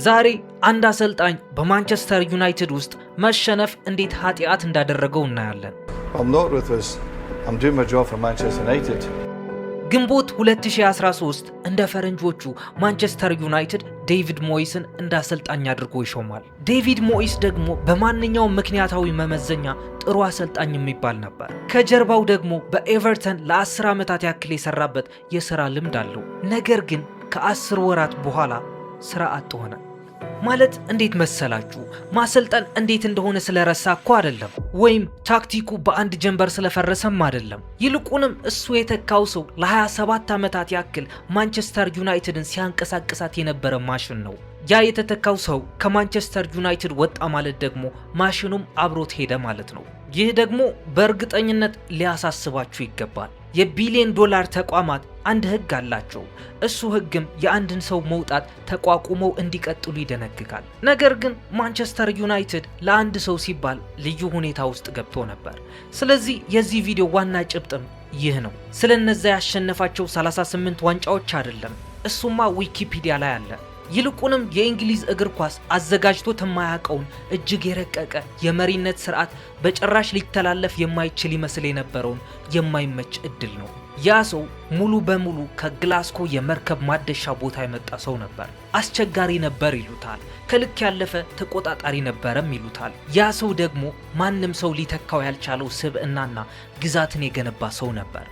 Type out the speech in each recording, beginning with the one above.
ዛሬ አንድ አሰልጣኝ በማንቸስተር ዩናይትድ ውስጥ መሸነፍ እንዴት ኃጢአት እንዳደረገው እናያለን። I'm doing my job for Manchester United. ግንቦት 2013 እንደ ፈረንጆቹ ማንቸስተር ዩናይትድ ዴቪድ ሞይስን እንደ አሰልጣኝ አድርጎ ይሾማል። ዴቪድ ሞይስ ደግሞ በማንኛውም ምክንያታዊ መመዘኛ ጥሩ አሰልጣኝ የሚባል ነበር። ከጀርባው ደግሞ በኤቨርተን ለ10 ዓመታት ያክል የሰራበት የሥራ ልምድ አለው። ነገር ግን ከ10 ወራት በኋላ ስራ አጥ ሆነ። ማለት እንዴት መሰላችሁ? ማሰልጠን እንዴት እንደሆነ ስለረሳ እኮ አይደለም፣ ወይም ታክቲኩ በአንድ ጀንበር ስለፈረሰም አይደለም። ይልቁንም እሱ የተካው ሰው ለ27 ዓመታት ያክል ማንቸስተር ዩናይትድን ሲያንቀሳቅሳት የነበረ ማሽን ነው። ያ የተተካው ሰው ከማንቸስተር ዩናይትድ ወጣ ማለት ደግሞ ማሽኑም አብሮት ሄደ ማለት ነው። ይህ ደግሞ በእርግጠኝነት ሊያሳስባችሁ ይገባል። የቢሊዮን ዶላር ተቋማት አንድ ህግ አላቸው። እሱ ህግም የአንድን ሰው መውጣት ተቋቁመው እንዲቀጥሉ ይደነግጋል። ነገር ግን ማንቸስተር ዩናይትድ ለአንድ ሰው ሲባል ልዩ ሁኔታ ውስጥ ገብቶ ነበር። ስለዚህ የዚህ ቪዲዮ ዋና ጭብጥም ይህ ነው። ስለነዛ ያሸነፋቸው 38 ዋንጫዎች አይደለም፣ እሱማ ዊኪፒዲያ ላይ አለ። ይልቁንም የእንግሊዝ እግር ኳስ አዘጋጅቶት የማያውቀውን እጅግ የረቀቀ የመሪነት ስርዓት በጭራሽ ሊተላለፍ የማይችል ይመስል የነበረውን የማይመች እድል ነው። ያ ሰው ሙሉ በሙሉ ከግላስኮ የመርከብ ማደሻ ቦታ የመጣ ሰው ነበር። አስቸጋሪ ነበር ይሉታል፣ ከልክ ያለፈ ተቆጣጣሪ ነበረም ይሉታል። ያ ሰው ደግሞ ማንም ሰው ሊተካው ያልቻለው ስብዕናና ግዛትን የገነባ ሰው ነበር።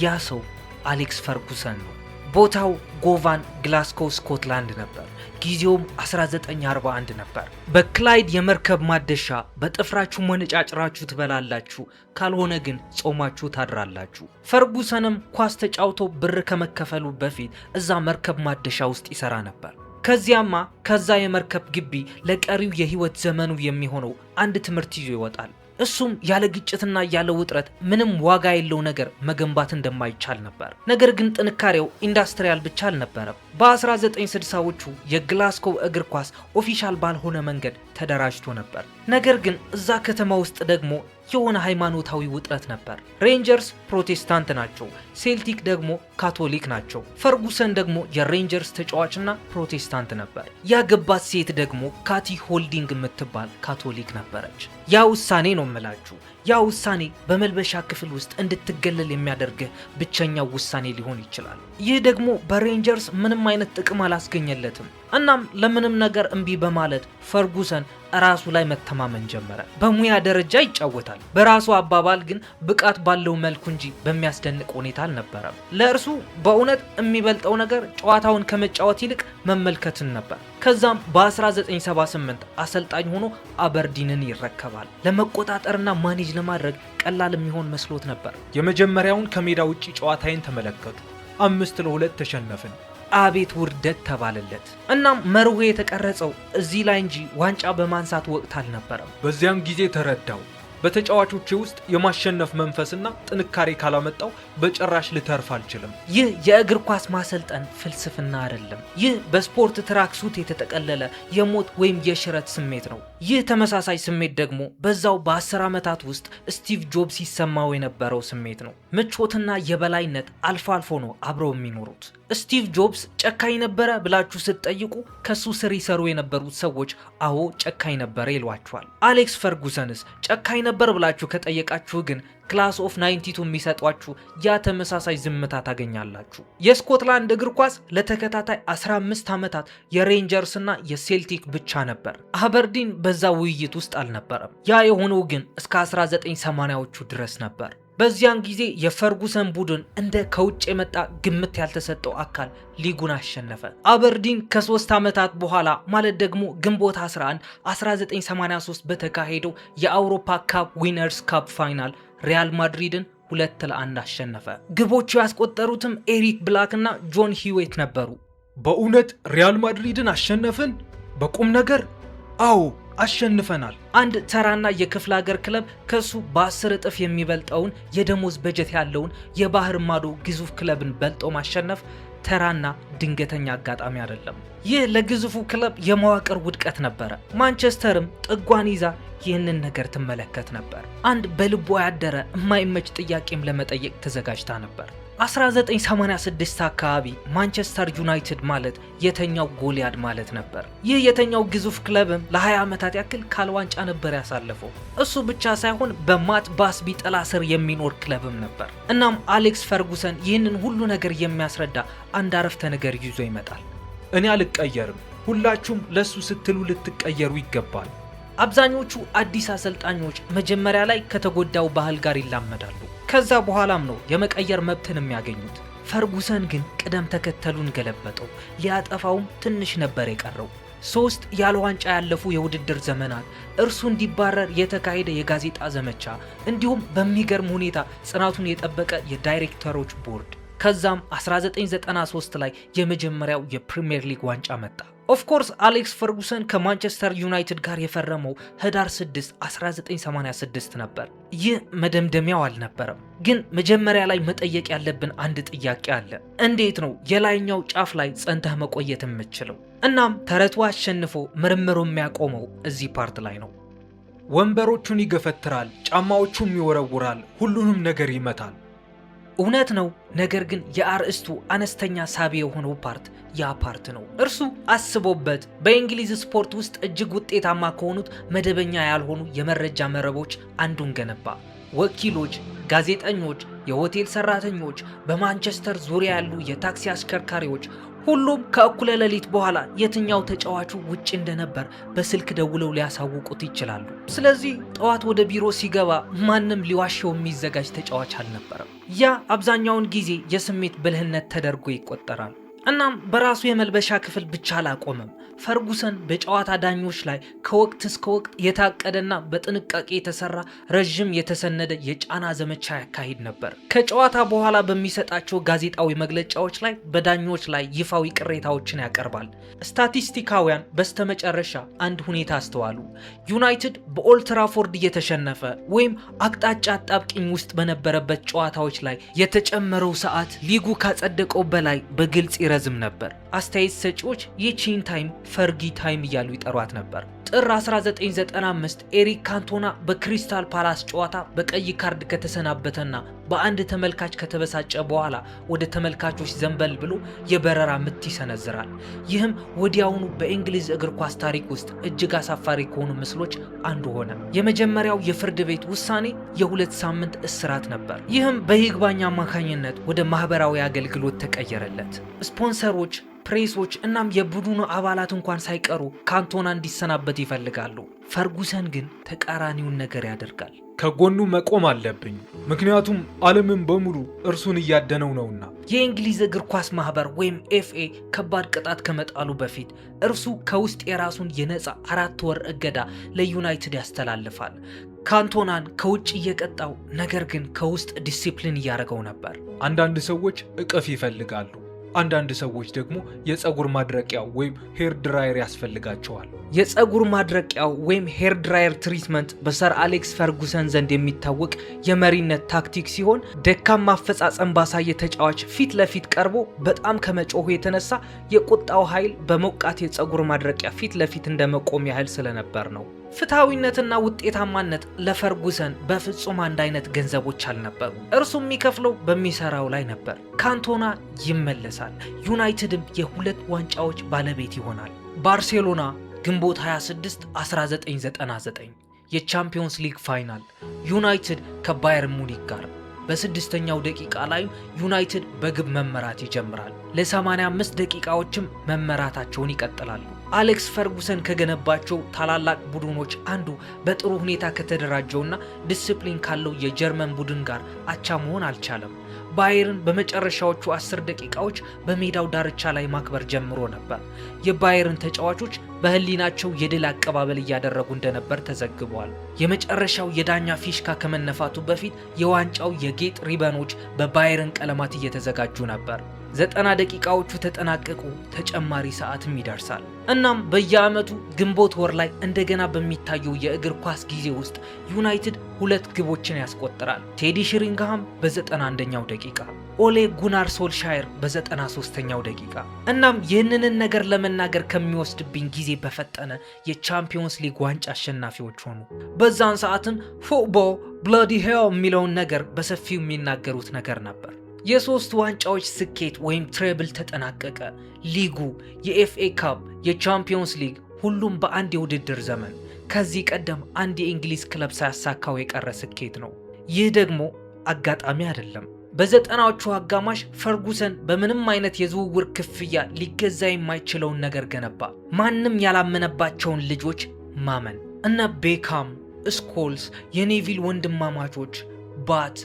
ያ ሰው አሌክስ ፈርጉሰን ነው። ቦታው ጎቫን ግላስኮ ስኮትላንድ ነበር። ጊዜውም 1941 ነበር። በክላይድ የመርከብ ማደሻ በጥፍራችሁ መነጫጭራችሁ ትበላላችሁ፣ ካልሆነ ግን ጾማችሁ ታድራላችሁ። ፈርጉሰንም ኳስ ተጫውቶ ብር ከመከፈሉ በፊት እዛ መርከብ ማደሻ ውስጥ ይሰራ ነበር። ከዚያማ ከዛ የመርከብ ግቢ ለቀሪው የህይወት ዘመኑ የሚሆነው አንድ ትምህርት ይዞ ይወጣል። እሱም ያለ ግጭትና ያለ ውጥረት ምንም ዋጋ የለው ነገር መገንባት እንደማይቻል ነበር። ነገር ግን ጥንካሬው ኢንዱስትሪያል ብቻ አልነበረም። በ1960ዎቹ የግላስኮው እግር ኳስ ኦፊሻል ባልሆነ መንገድ ተደራጅቶ ነበር። ነገር ግን እዛ ከተማ ውስጥ ደግሞ የሆነ ሃይማኖታዊ ውጥረት ነበር። ሬንጀርስ ፕሮቴስታንት ናቸው፣ ሴልቲክ ደግሞ ካቶሊክ ናቸው። ፈርጉሰን ደግሞ የሬንጀርስ ተጫዋችና ፕሮቴስታንት ነበር። ያገባት ሴት ደግሞ ካቲ ሆልዲንግ የምትባል ካቶሊክ ነበረች። ያ ውሳኔ ነው የምላችሁ። ያ ውሳኔ በመልበሻ ክፍል ውስጥ እንድትገለል የሚያደርግህ ብቸኛው ውሳኔ ሊሆን ይችላል። ይህ ደግሞ በሬንጀርስ ምንም አይነት ጥቅም አላስገኘለትም። እናም ለምንም ነገር እምቢ በማለት ፈርጉሰን ራሱ ላይ መተማመን ጀመረ። በሙያ ደረጃ ይጫወታል፣ በራሱ አባባል ግን ብቃት ባለው መልኩ እንጂ በሚያስደንቅ ሁኔታ አልነበረም። ለእርሱ በእውነት የሚበልጠው ነገር ጨዋታውን ከመጫወት ይልቅ መመልከትን ነበር። ከዛም በ1978 አሰልጣኝ ሆኖ አበርዲንን ይረከባል። ለመቆጣጠርና ማኔጅ ለማድረግ ቀላል የሚሆን መስሎት ነበር። የመጀመሪያውን ከሜዳ ውጪ ጨዋታዬን ተመለከቱ። 5-2 ተሸነፍን። አቤት ውርደት ተባለለት። እናም መርሁ የተቀረጸው እዚህ ላይ እንጂ ዋንጫ በማንሳት ወቅት አልነበረም። በዚያን ጊዜ ተረዳው፣ በተጫዋቾቼ ውስጥ የማሸነፍ መንፈስና ጥንካሬ ካላመጣው በጭራሽ ልተርፍ አልችልም። ይህ የእግር ኳስ ማሰልጠን ፍልስፍና አይደለም። ይህ በስፖርት ትራክ ሱት የተጠቀለለ የሞት ወይም የሽረት ስሜት ነው። ይህ ተመሳሳይ ስሜት ደግሞ በዛው በ10 ዓመታት ውስጥ ስቲቭ ጆብስ ሲሰማው የነበረው ስሜት ነው። ምቾትና የበላይነት አልፎ አልፎ ነው አብረው የሚኖሩት። ስቲቭ ጆብስ ጨካኝ ነበረ ብላችሁ ስትጠይቁ ከሱ ስር ይሰሩ የነበሩት ሰዎች አዎ ጨካኝ ነበረ ይሏቸዋል። አሌክስ ፈርጉሰንስ ጨካኝ ነበር ብላችሁ ከጠየቃችሁ ግን ክላስ ኦፍ 92 የሚሰጧችሁ ያ ተመሳሳይ ዝምታ ታገኛላችሁ። የስኮትላንድ እግር ኳስ ለተከታታይ 15 ዓመታት የሬንጀርስና የሴልቲክ ብቻ ነበር። አበርዲን በዛ ውይይት ውስጥ አልነበረም። ያ የሆነው ግን እስከ 1980ዎቹ ድረስ ነበር። በዚያን ጊዜ የፈርጉሰን ቡድን እንደ ከውጭ የመጣ ግምት ያልተሰጠው አካል ሊጉን አሸነፈ። አበርዲን ከ3 ዓመታት በኋላ ማለት ደግሞ ግንቦት 11 1983 በተካሄደው የአውሮፓ ካፕ ዊነርስ ካፕ ፋይናል ሪያል ማድሪድን 2-1 አሸነፈ። ግቦቹ ያስቆጠሩትም ኤሪክ ብላክ እና ጆን ሂዌት ነበሩ። በእውነት ሪያል ማድሪድን አሸነፍን? በቁም ነገር? አዎ አሸንፈናል። አንድ ተራና የክፍለ ሀገር ክለብ ከሱ በ10 እጥፍ የሚበልጠውን የደሞዝ በጀት ያለውን የባህር ማዶ ግዙፍ ክለብን በልጦ ማሸነፍ ተራና ድንገተኛ አጋጣሚ አይደለም። ይህ ለግዙፉ ክለብ የመዋቅር ውድቀት ነበረ። ማንቸስተርም ጥጓን ይዛ ይህንን ነገር ትመለከት ነበር። አንድ በልቧ ያደረ የማይመች ጥያቄም ለመጠየቅ ተዘጋጅታ ነበር። 1986 አካባቢ ማንቸስተር ዩናይትድ ማለት የተኛው ጎልያድ ማለት ነበር። ይህ የተኛው ግዙፍ ክለብም ለ20 ዓመታት ያክል ካለ ዋንጫ ነበር ያሳለፈው። እሱ ብቻ ሳይሆን በማት ባስቢ ጥላ ስር የሚኖር ክለብም ነበር። እናም አሌክስ ፈርጉሰን ይህንን ሁሉ ነገር የሚያስረዳ አንድ አረፍተ ነገር ይዞ ይመጣል። እኔ አልቀየርም፣ ሁላችሁም ለሱ ስትሉ ልትቀየሩ ይገባል። አብዛኞቹ አዲስ አሰልጣኞች መጀመሪያ ላይ ከተጎዳው ባህል ጋር ይላመዳሉ። ከዛ በኋላም ነው የመቀየር መብትን የሚያገኙት። ፈርጉሰን ግን ቅደም ተከተሉን ገለበጠው። ሊያጠፋውም ትንሽ ነበር የቀረው። 3 ያለ ዋንጫ ያለፉ የውድድር ዘመናት፣ እርሱ እንዲባረር የተካሄደ የጋዜጣ ዘመቻ፣ እንዲሁም በሚገርም ሁኔታ ጽናቱን የጠበቀ የዳይሬክተሮች ቦርድ። ከዛም 1993 ላይ የመጀመሪያው የፕሪሚየር ሊግ ዋንጫ መጣ። ኦፍኮርስ አሌክስ ፈርጉሰን ከማንቸስተር ዩናይትድ ጋር የፈረመው ህዳር 6 1986 ነበር። ይህ መደምደሚያው አልነበረም። ግን መጀመሪያ ላይ መጠየቅ ያለብን አንድ ጥያቄ አለ። እንዴት ነው የላይኛው ጫፍ ላይ ጸንተህ መቆየት የምትችለው? እናም ተረቱ አሸንፎ ምርምሩ የሚያቆመው እዚህ ፓርት ላይ ነው። ወንበሮቹን ይገፈትራል፣ ጫማዎቹም ይወረውራል፣ ሁሉንም ነገር ይመታል። እውነት ነው። ነገር ግን የአርእስቱ አነስተኛ ሳቢ የሆነው ፓርት ያ ፓርት ነው። እርሱ አስቦበት በእንግሊዝ ስፖርት ውስጥ እጅግ ውጤታማ ከሆኑት መደበኛ ያልሆኑ የመረጃ መረቦች አንዱን ገነባ። ወኪሎች፣ ጋዜጠኞች፣ የሆቴል ሰራተኞች፣ በማንቸስተር ዙሪያ ያሉ የታክሲ አሽከርካሪዎች ሁሉም ከእኩለ ሌሊት በኋላ የትኛው ተጫዋቹ ውጭ እንደነበር በስልክ ደውለው ሊያሳውቁት ይችላሉ። ስለዚህ ጠዋት ወደ ቢሮ ሲገባ ማንም ሊዋሸው የሚዘጋጅ ተጫዋች አልነበረም። ያ አብዛኛውን ጊዜ የስሜት ብልህነት ተደርጎ ይቆጠራል። እናም በራሱ የመልበሻ ክፍል ብቻ አላቆመም። ፈርጉሰን በጨዋታ ዳኞች ላይ ከወቅት እስከ ወቅት የታቀደና በጥንቃቄ የተሰራ ረዥም የተሰነደ የጫና ዘመቻ ያካሂድ ነበር። ከጨዋታ በኋላ በሚሰጣቸው ጋዜጣዊ መግለጫዎች ላይ በዳኞች ላይ ይፋዊ ቅሬታዎችን ያቀርባል። ስታቲስቲካውያን በስተመጨረሻ አንድ ሁኔታ አስተዋሉ። ዩናይትድ በኦልድ ትራፎርድ እየተሸነፈ ወይም አቅጣጫ አጣብቂኝ ውስጥ በነበረበት ጨዋታዎች ላይ የተጨመረው ሰዓት ሊጉ ካጸደቀው በላይ በግልጽ ይረዝም ነበር። አስተያየት ሰጪዎች ይቺን ታይም ፈርጊ ታይም እያሉ ይጠሯት ነበር። ጥር 1995 ኤሪክ ካንቶና በክሪስታል ፓላስ ጨዋታ በቀይ ካርድ ከተሰናበተና በአንድ ተመልካች ከተበሳጨ በኋላ ወደ ተመልካቾች ዘንበል ብሎ የበረራ ምት ይሰነዝራል። ይህም ወዲያውኑ በእንግሊዝ እግር ኳስ ታሪክ ውስጥ እጅግ አሳፋሪ ከሆኑ ምስሎች አንዱ ሆነ። የመጀመሪያው የፍርድ ቤት ውሳኔ የ2 ሳምንት እስራት ነበር። ይህም በይግባኝ አማካኝነት ወደ ማህበራዊ አገልግሎት ተቀየረለት። ስፖንሰሮች፣ ፕሬሶች እናም የቡድኑ አባላት እንኳን ሳይቀሩ ካንቶና እንዲሰናበት ይፈልጋሉ። ፈርጉሰን ግን ተቃራኒውን ነገር ያደርጋል። ከጎኑ መቆም አለብኝ፣ ምክንያቱም ዓለምን በሙሉ እርሱን እያደነው ነውና። የእንግሊዝ እግር ኳስ ማህበር ወይም ኤፍኤ ከባድ ቅጣት ከመጣሉ በፊት እርሱ ከውስጥ የራሱን የነፃ 4 ወር እገዳ ለዩናይትድ ያስተላልፋል። ካንቶናን ከውጭ እየቀጣው፣ ነገር ግን ከውስጥ ዲሲፕሊን እያደረገው ነበር። አንዳንድ ሰዎች እቅፍ ይፈልጋሉ፣ አንዳንድ ሰዎች ደግሞ የፀጉር ማድረቂያው ወይም ሄር ድራየር ያስፈልጋቸዋል። የፀጉር ማድረቂያው ወይም ሄር ድራየር ትሪትመንት በሰር አሌክስ ፈርጉሰን ዘንድ የሚታወቅ የመሪነት ታክቲክ ሲሆን ደካማ አፈጻጸም ባሳየ ተጫዋች ፊት ለፊት ቀርቦ በጣም ከመጮሁ የተነሳ የቁጣው ኃይል በሞቃት የፀጉር ማድረቂያ ፊት ለፊት እንደመቆም ያህል ስለነበር ነው። ፍትሐዊነትና ውጤታማነት ለፈርጉሰን በፍጹም አንድ አይነት ገንዘቦች አልነበሩ። እርሱ የሚከፍለው በሚሰራው ላይ ነበር። ካንቶና ይመለሳል። ዩናይትድም የ2 ዋንጫዎች ባለቤት ይሆናል። ባርሴሎና ግንቦት 26 1999 የቻምፒዮንስ ሊግ ፋይናል ዩናይትድ ከባየር ሙኒክ ጋር። በ6ኛው ደቂቃ ላይ ዩናይትድ በግብ መመራት ይጀምራል። ለ85 ደቂቃዎችም መመራታቸውን ይቀጥላሉ። አሌክስ ፈርጉሰን ከገነባቸው ታላላቅ ቡድኖች አንዱ በጥሩ ሁኔታ ከተደራጀውና ዲሲፕሊን ካለው የጀርመን ቡድን ጋር አቻ መሆን አልቻለም። ባየርን በመጨረሻዎቹ 10 ደቂቃዎች በሜዳው ዳርቻ ላይ ማክበር ጀምሮ ነበር። የባየርን ተጫዋቾች በህሊናቸው የድል አቀባበል እያደረጉ እንደነበር ተዘግቧል። የመጨረሻው የዳኛ ፊሽካ ከመነፋቱ በፊት የዋንጫው የጌጥ ሪበኖች በባየርን ቀለማት እየተዘጋጁ ነበር። 90 ደቂቃዎቹ ተጠናቀቁ። ተጨማሪ ሰዓትም ይደርሳል። እናም በየዓመቱ ግንቦት ወር ላይ እንደገና በሚታየው የእግር ኳስ ጊዜ ውስጥ ዩናይትድ 2 ግቦችን ያስቆጥራል። ቴዲ ሽሪንግሃም በ91ኛው ደቂቃ፣ ኦሌ ጉናር ሶልሻየር በ93ኛው ደቂቃ። እናም ይህንን ነገር ለመናገር ከሚወስድብኝ ጊዜ በፈጠነ የቻምፒዮንስ ሊግ ዋንጫ አሸናፊዎች ሆኑ። በዛን ሰዓትም ፉትቦል ብሎዲ ሄል የሚለውን ነገር በሰፊው የሚናገሩት ነገር ነበር። የሶስት ዋንጫዎች ስኬት ወይም ትሬብል ተጠናቀቀ። ሊጉ፣ የኤፍኤ ካፕ፣ የቻምፒዮንስ ሊግ ሁሉም በአንድ የውድድር ዘመን። ከዚህ ቀደም አንድ የእንግሊዝ ክለብ ሳያሳካው የቀረ ስኬት ነው። ይህ ደግሞ አጋጣሚ አይደለም። በዘጠናዎቹ አጋማሽ ፈርጉሰን በምንም አይነት የዝውውር ክፍያ ሊገዛ የማይችለውን ነገር ገነባ። ማንም ያላመነባቸውን ልጆች ማመን። እነ ቤካም፣ ስኮልስ፣ የኔቪል ወንድማማቾች፣ ባት፣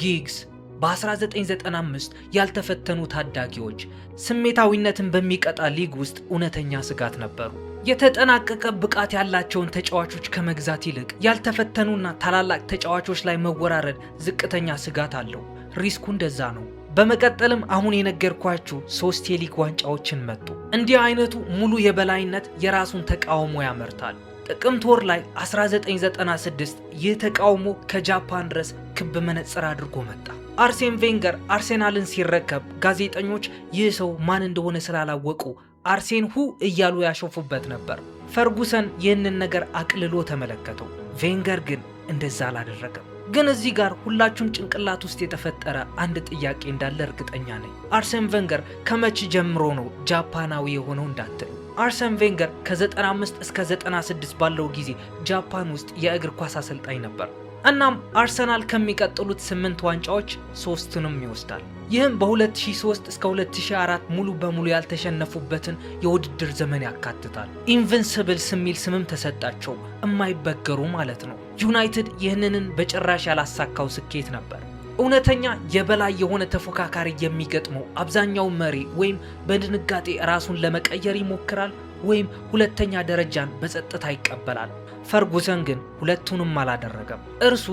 ጊግስ በ1995 ያልተፈተኑ ታዳጊዎች ስሜታዊነትን በሚቀጣ ሊግ ውስጥ እውነተኛ ስጋት ነበሩ። የተጠናቀቀ ብቃት ያላቸውን ተጫዋቾች ከመግዛት ይልቅ ያልተፈተኑና ታላላቅ ተጫዋቾች ላይ መወራረድ ዝቅተኛ ስጋት አለው። ሪስኩ እንደዛ ነው። በመቀጠልም አሁን የነገርኳችሁ 3 የሊግ ዋንጫዎችን መጡ። እንዲህ አይነቱ ሙሉ የበላይነት የራሱን ተቃውሞ ያመርታል። ጥቅምት ወር ላይ 1996 ይህ ተቃውሞ ከጃፓን ድረስ ክብ መነጽር አድርጎ መጣ። አርሴን ቬንገር አርሴናልን ሲረከብ ጋዜጠኞች ይህ ሰው ማን እንደሆነ ስላላወቁ አርሴን ሁ እያሉ ያሾፉበት ነበር። ፈርጉሰን ይህንን ነገር አቅልሎ ተመለከተው። ቬንገር ግን እንደዛ አላደረገም። ግን እዚህ ጋር ሁላችሁም ጭንቅላት ውስጥ የተፈጠረ አንድ ጥያቄ እንዳለ እርግጠኛ ነኝ። አርሴን ቬንገር ከመቼ ጀምሮ ነው ጃፓናዊ የሆነው እንዳትሉ። አርሰን ቬንገር ከ95 እስከ 96 ባለው ጊዜ ጃፓን ውስጥ የእግር ኳስ አሰልጣኝ ነበር። እናም አርሰናል ከሚቀጥሉት 8 ዋንጫዎች 3ቱንም ይወስዳል። ይህም በ2003 እስከ 2004 ሙሉ በሙሉ ያልተሸነፉበትን የውድድር ዘመን ያካትታል። ኢንቪንሲብልስ የሚል ስምም ተሰጣቸው፣ የማይበገሩ ማለት ነው። ዩናይትድ ይህንን በጭራሽ ያላሳካው ስኬት ነበር። እውነተኛ የበላይ የሆነ ተፎካካሪ የሚገጥመው አብዛኛው መሪ ወይም በድንጋጤ ራሱን ለመቀየር ይሞክራል ወይም ሁለተኛ ደረጃን በጸጥታ ይቀበላል። ፈርጉሰን ግን ሁለቱንም አላደረገም። እርሱ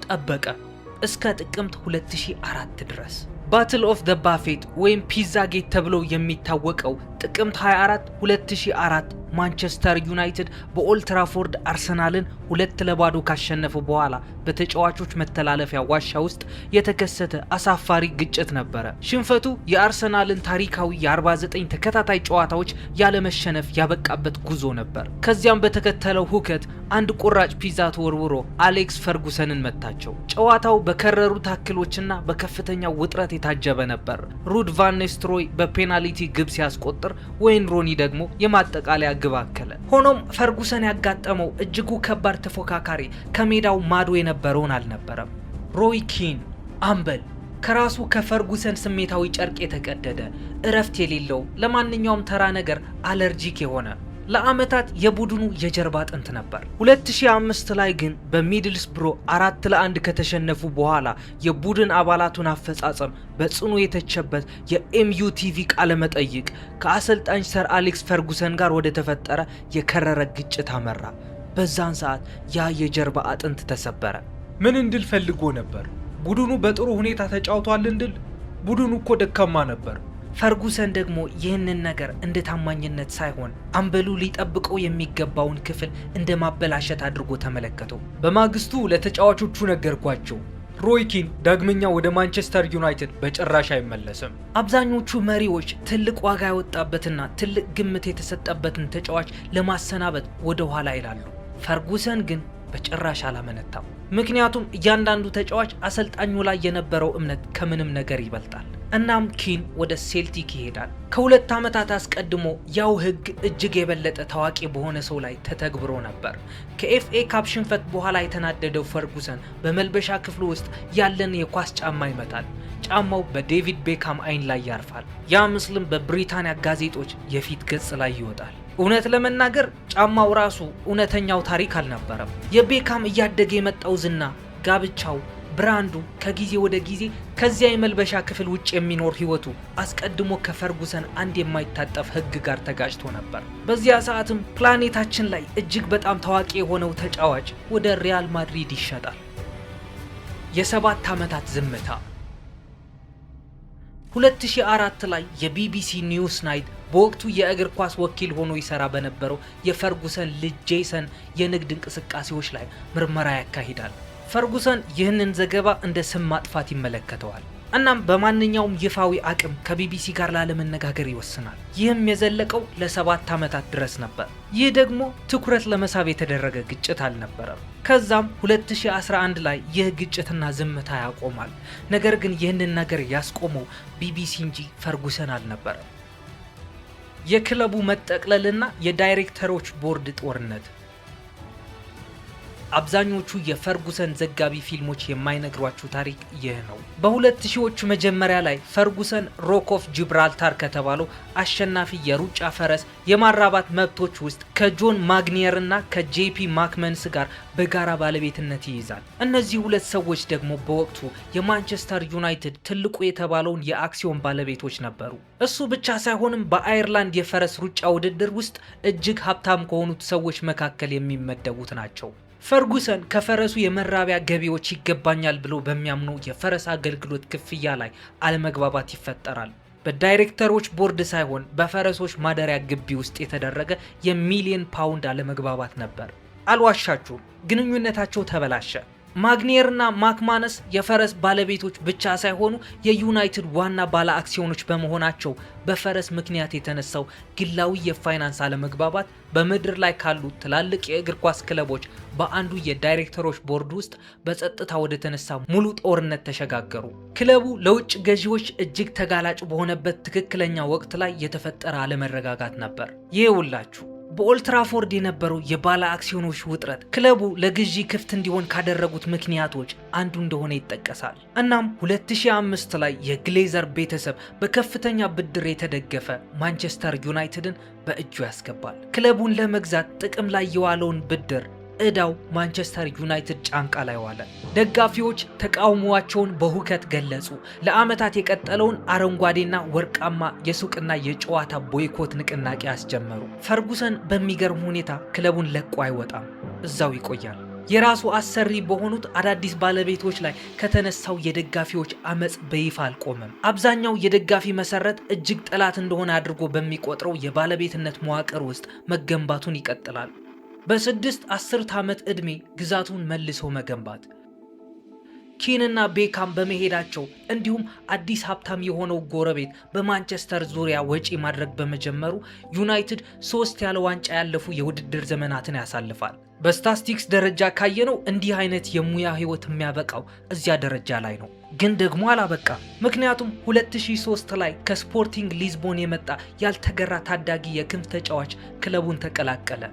ጠበቀ እስከ ጥቅምት 2004 ድረስ። ባትል ኦፍ ዘ ባፌት ወይም ፒዛ ጌት ተብሎ የሚታወቀው ጥቅምት 24 2004 ማንቸስተር ዩናይትድ በኦልትራፎርድ አርሰናልን 2-0 ካሸነፈ በኋላ በተጫዋቾች መተላለፊያ ዋሻ ውስጥ የተከሰተ አሳፋሪ ግጭት ነበረ። ሽንፈቱ የአርሰናልን ታሪካዊ የ49 ተከታታይ ጨዋታዎች ያለመሸነፍ ያበቃበት ጉዞ ነበር። ከዚያም በተከተለው ሁከት አንድ ቁራጭ ፒዛ ተወርውሮ አሌክስ ፈርጉሰንን መታቸው። ጨዋታው በከረሩ ታክሎችና በከፍተኛ ውጥረት የታጀበ ነበር። ሩድ ቫን ኒስተልሮይ በፔናልቲ ግብ ሲያስቆጥር፣ ወይን ሮኒ ደግሞ የማጠቃለያ ግብ አከለ። ሆኖም ፈርጉሰን ያጋጠመው እጅጉ ከባድ ተፎካካሪ ከሜዳው ማዶ የነበረውን አልነበረም። ሮይ ኪን አምበል ከራሱ ከፈርጉሰን ስሜታዊ ጨርቅ የተቀደደ እረፍት የሌለው ለማንኛውም ተራ ነገር አለርጂክ የሆነ ለአመታት የቡድኑ የጀርባ አጥንት ነበር። 2005 ላይ ግን በሚድልስብሮ 4-1 ከተሸነፉ በኋላ የቡድን አባላቱን አፈጻጸም በጽኑ የተቸበት የኤምዩቲቪ ቃለ መጠይቅ ከአሰልጣኝ ሰር አሌክስ ፈርጉሰን ጋር ወደ ተፈጠረ የከረረ ግጭት አመራ። በዛን ሰዓት ያ የጀርባ አጥንት ተሰበረ። ምን እንድል ፈልጎ ነበር? ቡድኑ በጥሩ ሁኔታ ተጫውቷል እንድል? ቡድኑ እኮ ደካማ ነበር። ፈርጉሰን ደግሞ ይህንን ነገር እንደ ታማኝነት ሳይሆን አምበሉ ሊጠብቀው የሚገባውን ክፍል እንደ ማበላሸት አድርጎ ተመለከተው። በማግስቱ ለተጫዋቾቹ ነገርኳቸው፣ ሮይ ኪን ዳግመኛ ወደ ማንቸስተር ዩናይትድ በጭራሽ አይመለስም። አብዛኞቹ መሪዎች ትልቅ ዋጋ ያወጣበትና ትልቅ ግምት የተሰጠበትን ተጫዋች ለማሰናበት ወደ ኋላ ይላሉ። ፈርጉሰን ግን በጭራሽ አላመነታም። ምክንያቱም እያንዳንዱ ተጫዋች አሰልጣኙ ላይ የነበረው እምነት ከምንም ነገር ይበልጣል። እናም ኪን ወደ ሴልቲክ ይሄዳል። ከ2 ዓመታት አስቀድሞ ያው ህግ እጅግ የበለጠ ታዋቂ በሆነ ሰው ላይ ተተግብሮ ነበር። ከኤፍኤ ካፕ ሽንፈት በኋላ የተናደደው ፈርጉሰን በመልበሻ ክፍሉ ውስጥ ያለን የኳስ ጫማ ይመታል። ጫማው በዴቪድ ቤካም አይን ላይ ያርፋል። ያ ምስልም በብሪታንያ ጋዜጦች የፊት ገጽ ላይ ይወጣል። እውነት ለመናገር ጫማው ራሱ እውነተኛው ታሪክ አልነበረም። የቤካም እያደገ የመጣው ዝና፣ ጋብቻው፣ ብራንዱ ከጊዜ ወደ ጊዜ ከዚያ የመልበሻ ክፍል ውጭ የሚኖር ህይወቱ አስቀድሞ ከፈርጉሰን አንድ የማይታጠፍ ህግ ጋር ተጋጭቶ ነበር። በዚያ ሰዓትም ፕላኔታችን ላይ እጅግ በጣም ታዋቂ የሆነው ተጫዋች ወደ ሪያል ማድሪድ ይሸጣል። የ7 ዓመታት ዝምታ። 2004 ላይ የቢቢሲ ኒውስ ናይት በወቅቱ የእግር ኳስ ወኪል ሆኖ ይሰራ በነበረው የፈርጉሰን ልጅ ጄሰን የንግድ እንቅስቃሴዎች ላይ ምርመራ ያካሂዳል። ፈርጉሰን ይህንን ዘገባ እንደ ስም ማጥፋት ይመለከተዋል። እናም በማንኛውም ይፋዊ አቅም ከቢቢሲ ጋር ላለመነጋገር ይወስናል። ይህም የዘለቀው ለ7 ዓመታት ድረስ ነበር። ይህ ደግሞ ትኩረት ለመሳብ የተደረገ ግጭት አልነበረም። ከዛም 2011 ላይ ይህ ግጭትና ዝምታ ያቆማል። ነገር ግን ይህንን ነገር ያስቆመው ቢቢሲ እንጂ ፈርጉሰን አልነበረም። የክለቡ መጠቅለልና የዳይሬክተሮች ቦርድ ጦርነት። አብዛኞቹ የፈርጉሰን ዘጋቢ ፊልሞች የማይነግሯችሁ ታሪክ ይህ ነው። በ2000ዎቹ መጀመሪያ ላይ ፈርጉሰን ሮክ ኦፍ ጂብራልታር ከተባለው አሸናፊ የሩጫ ፈረስ የማራባት መብቶች ውስጥ ከጆን ማግኒየር እና ከጄፒ ማክመንስ ጋር በጋራ ባለቤትነት ይይዛል። እነዚህ ሁለት ሰዎች ደግሞ በወቅቱ የማንቸስተር ዩናይትድ ትልቁ የተባለውን የአክሲዮን ባለቤቶች ነበሩ። እሱ ብቻ ሳይሆንም በአየርላንድ የፈረስ ሩጫ ውድድር ውስጥ እጅግ ሀብታም ከሆኑት ሰዎች መካከል የሚመደቡት ናቸው። ፈርጉሰን ከፈረሱ የመራቢያ ገቢዎች ይገባኛል ብሎ በሚያምኑ የፈረስ አገልግሎት ክፍያ ላይ አለመግባባት ይፈጠራል። በዳይሬክተሮች ቦርድ ሳይሆን በፈረሶች ማደሪያ ግቢ ውስጥ የተደረገ የ1,000,000 ፓውንድ አለመግባባት ነበር። አልዋሻችሁም፣ ግንኙነታቸው ተበላሸ። ማግኒየርና ማክማነስ የፈረስ ባለቤቶች ብቻ ሳይሆኑ የዩናይትድ ዋና ባለ አክሲዮኖች በመሆናቸው በፈረስ ምክንያት የተነሳው ግላዊ የፋይናንስ አለመግባባት በምድር ላይ ካሉ ትላልቅ የእግር ኳስ ክለቦች በአንዱ የዳይሬክተሮች ቦርድ ውስጥ በጸጥታ ወደ ተነሳ ሙሉ ጦርነት ተሸጋገሩ። ክለቡ ለውጭ ገዢዎች እጅግ ተጋላጭ በሆነበት ትክክለኛ ወቅት ላይ የተፈጠረ አለመረጋጋት ነበር። ይኸውላችሁ በኦልትራፎርድ የነበረው የባለ አክሲዮኖች ውጥረት ክለቡ ለግዢ ክፍት እንዲሆን ካደረጉት ምክንያቶች አንዱ እንደሆነ ይጠቀሳል። እናም 2005 ላይ የግሌዘር ቤተሰብ በከፍተኛ ብድር የተደገፈ ማንቸስተር ዩናይትድን በእጁ ያስገባል። ክለቡን ለመግዛት ጥቅም ላይ የዋለውን ብድር እዳው ማንቸስተር ዩናይትድ ጫንቃ ላይ ዋለ። ደጋፊዎች ተቃውሟቸውን በሁከት ገለጹ። ለዓመታት የቀጠለውን አረንጓዴና ወርቃማ የሱቅና የጨዋታ ቦይኮት ንቅናቄ አስጀመሩ። ፈርጉሰን በሚገርም ሁኔታ ክለቡን ለቆ አይወጣም፣ እዛው ይቆያል። የራሱ አሰሪ በሆኑት አዳዲስ ባለቤቶች ላይ ከተነሳው የደጋፊዎች አመጽ በይፋ አልቆመም። አብዛኛው የደጋፊ መሰረት እጅግ ጠላት እንደሆነ አድርጎ በሚቆጥረው የባለቤትነት መዋቅር ውስጥ መገንባቱን ይቀጥላል። በ6 10 ዓመት ዕድሜ ግዛቱን መልሶ መገንባት። ኪንና ቤካም በመሄዳቸው እንዲሁም አዲስ ሀብታም የሆነው ጎረቤት በማንቸስተር ዙሪያ ወጪ ማድረግ በመጀመሩ ዩናይትድ 3 ያለ ዋንጫ ያለፉ የውድድር ዘመናትን ያሳልፋል። በስታቲስቲክስ ደረጃ ካየነው እንዲህ አይነት የሙያ ህይወት የሚያበቃው እዚያ ደረጃ ላይ ነው። ግን ደግሞ አላበቃም። ምክንያቱም 2003 ላይ ከስፖርቲንግ ሊዝቦን የመጣ ያልተገራ ታዳጊ የክንፍ ተጫዋች ክለቡን ተቀላቀለ።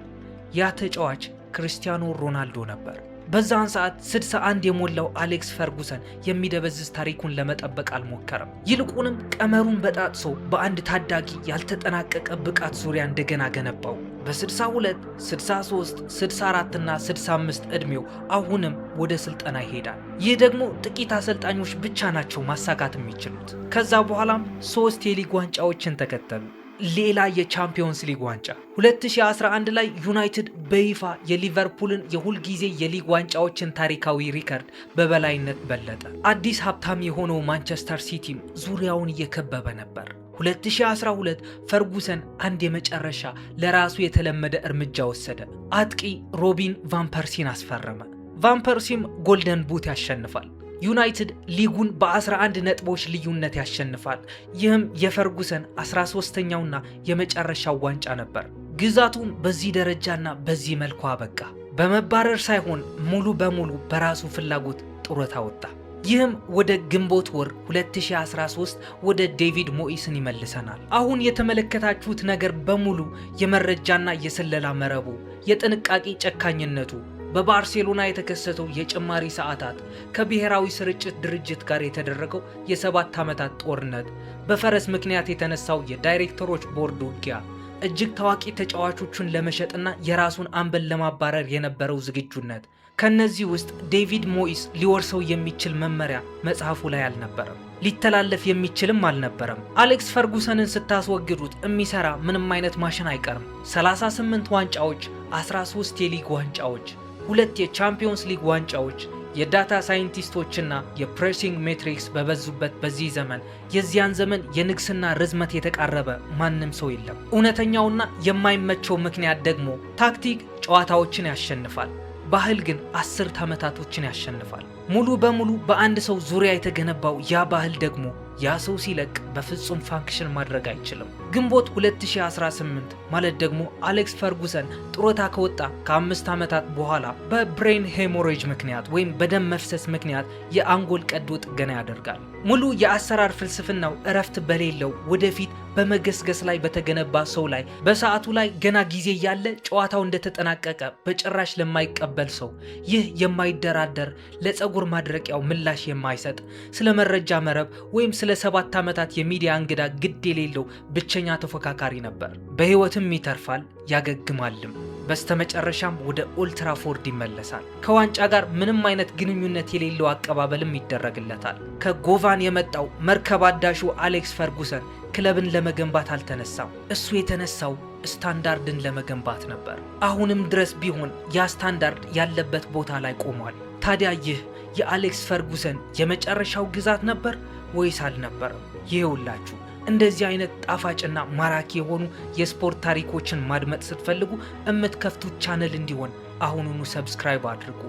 ያ ተጫዋች ክርስቲያኖ ሮናልዶ ነበር። በዛን ሰዓት 61 የሞላው አሌክስ ፈርጉሰን የሚደበዝዝ ታሪኩን ለመጠበቅ አልሞከረም። ይልቁንም ቀመሩን በጣጥሶ በአንድ ታዳጊ ያልተጠናቀቀ ብቃት ዙሪያ እንደገና ገነባው። በ62፣ 63፣ 64 እና 65 ዕድሜው አሁንም ወደ ስልጠና ይሄዳል። ይህ ደግሞ ጥቂት አሰልጣኞች ብቻ ናቸው ማሳካት የሚችሉት። ከዛ በኋላም 3 የሊግ ዋንጫዎችን ተከተሉ። ሌላ የቻምፒዮንስ ሊግ ዋንጫ 2011 ላይ ዩናይትድ በይፋ የሊቨርፑልን የሁልጊዜ የሊግ ዋንጫዎችን ታሪካዊ ሪከርድ በበላይነት በለጠ። አዲስ ሀብታም የሆነው ማንቸስተር ሲቲም ዙሪያውን እየከበበ ነበር። 2012 ፈርጉሰን አንድ የመጨረሻ ለራሱ የተለመደ እርምጃ ወሰደ። አጥቂ ሮቢን ቫን ፐርሲን አስፈረመ። ቫን ፐርሲም ጎልደን ቡት ያሸንፋል። ዩናይትድ ሊጉን በ11 ነጥቦች ልዩነት ያሸንፋል። ይህም የፈርጉሰን 13ኛውና የመጨረሻው ዋንጫ ነበር። ግዛቱም በዚህ ደረጃና በዚህ መልኩ አበቃ። በመባረር ሳይሆን ሙሉ በሙሉ በራሱ ፍላጎት ጡረታ ወጣ። ይህም ወደ ግንቦት ወር 2013 ወደ ዴቪድ ሞይስን ይመልሰናል። አሁን የተመለከታችሁት ነገር በሙሉ የመረጃና የስለላ መረቡ፣ የጥንቃቄ ጨካኝነቱ፣ በባርሴሎና የተከሰተው የጭማሪ ሰዓታት፣ ከብሔራዊ ስርጭት ድርጅት ጋር የተደረገው የ7 ዓመታት ጦርነት፣ በፈረስ ምክንያት የተነሳው የዳይሬክተሮች ቦርድ ውጊያ፣ እጅግ ታዋቂ ተጫዋቾቹን ለመሸጥና የራሱን አምበል ለማባረር የነበረው ዝግጁነት። ከነዚህ ውስጥ ዴቪድ ሞይስ ሊወርሰው የሚችል መመሪያ መጽሐፉ ላይ አልነበረም፣ ሊተላለፍ የሚችልም አልነበረም። አሌክስ ፈርጉሰንን ስታስወግዱት የሚሰራ ምንም አይነት ማሽን አይቀርም። 38 ዋንጫዎች፣ 13 የሊግ ዋንጫዎች፣ 2 የቻምፒዮንስ ሊግ ዋንጫዎች፣ የዳታ ሳይንቲስቶችና የፕሬሲንግ ሜትሪክስ በበዙበት በዚህ ዘመን የዚያን ዘመን የንግስና ርዝመት የተቃረበ ማንም ሰው የለም። እውነተኛውና የማይመቸው ምክንያት ደግሞ ታክቲክ ጨዋታዎችን ያሸንፋል። ባህል ግን 10 ዓመታቶችን ያሸንፋል። ሙሉ በሙሉ በአንድ ሰው ዙሪያ የተገነባው ያ ባህል ደግሞ ያ ሰው ሲለቅ በፍጹም ፋንክሽን ማድረግ አይችልም። ግንቦት 2018 ማለት ደግሞ አሌክስ ፈርጉሰን ጡረታ ከወጣ ከ5 ዓመታት በኋላ በብሬን ሄሞሬጅ ምክንያት ወይም በደም መፍሰስ ምክንያት የአንጎል ቀዶ ጥገና ያደርጋል። ሙሉ የአሰራር ፍልስፍናው እረፍት በሌለው ወደፊት በመገስገስ ላይ በተገነባ ሰው ላይ በሰዓቱ ላይ ገና ጊዜ ያለ ጨዋታው እንደተጠናቀቀ በጭራሽ ለማይቀበል ሰው ይህ የማይደራደር ለፀጉር ማድረቂያው ምላሽ የማይሰጥ ስለ መረጃ መረብ ወይም ስለ 7 ዓመታት የሚዲያ እንግዳ ግድ የሌለው ብቸኛ ተፎካካሪ ነበር። በህይወትም ይተርፋል ያገግማልም። በስተመጨረሻም ወደ ኦልትራፎርድ ይመለሳል። ከዋንጫ ጋር ምንም አይነት ግንኙነት የሌለው አቀባበልም ይደረግለታል። ከጎቫን የመጣው መርከብ አዳሹ አሌክስ ፈርጉሰን ክለብን ለመገንባት አልተነሳም። እሱ የተነሳው ስታንዳርድን ለመገንባት ነበር። አሁንም ድረስ ቢሆን ያ ስታንዳርድ ያለበት ቦታ ላይ ቆሟል። ታዲያ ይህ የአሌክስ ፈርጉሰን የመጨረሻው ግዛት ነበር ወይስ አልነበረም? ይሄውላችሁ እንደዚህ አይነት ጣፋጭና ማራኪ የሆኑ የስፖርት ታሪኮችን ማድመጥ ስትፈልጉ የምትከፍቱት ቻነል እንዲሆን አሁኑኑ ሰብስክራይብ አድርጉ።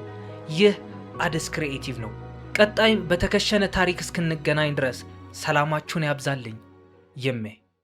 ይህ አዲስ ክሪኤቲቭ ነው። ቀጣይም በተከሸነ ታሪክ እስክንገናኝ ድረስ ሰላማችሁን ያብዛልኝ። ይሜ